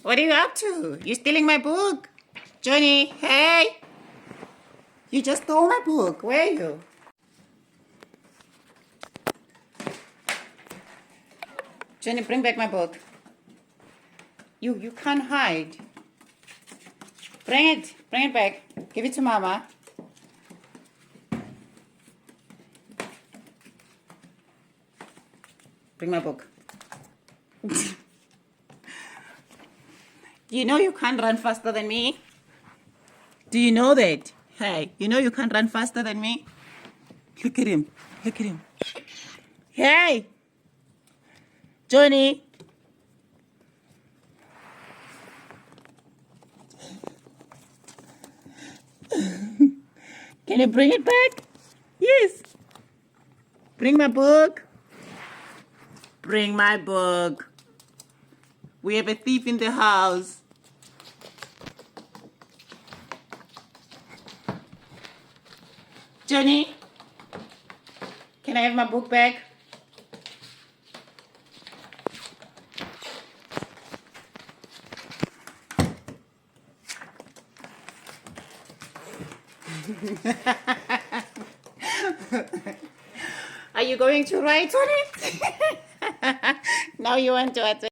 What are you up to? You stealing my book? Johnnie, hey! You just stole my book. Where are you? Johnnie, bring back my book. You can't hide. Bring it back. Give it to Mama. Bring my book. You know you can't run faster than me? Do you know that? Hey, you know you can't run faster than me? Look at him. Look at him. Hey! Johnnie! Can you bring it back? Yes. Bring my book. Bring my book. We have a thief in the house. Johnnie, can I have my book back? Are you going to write on it? Now you want to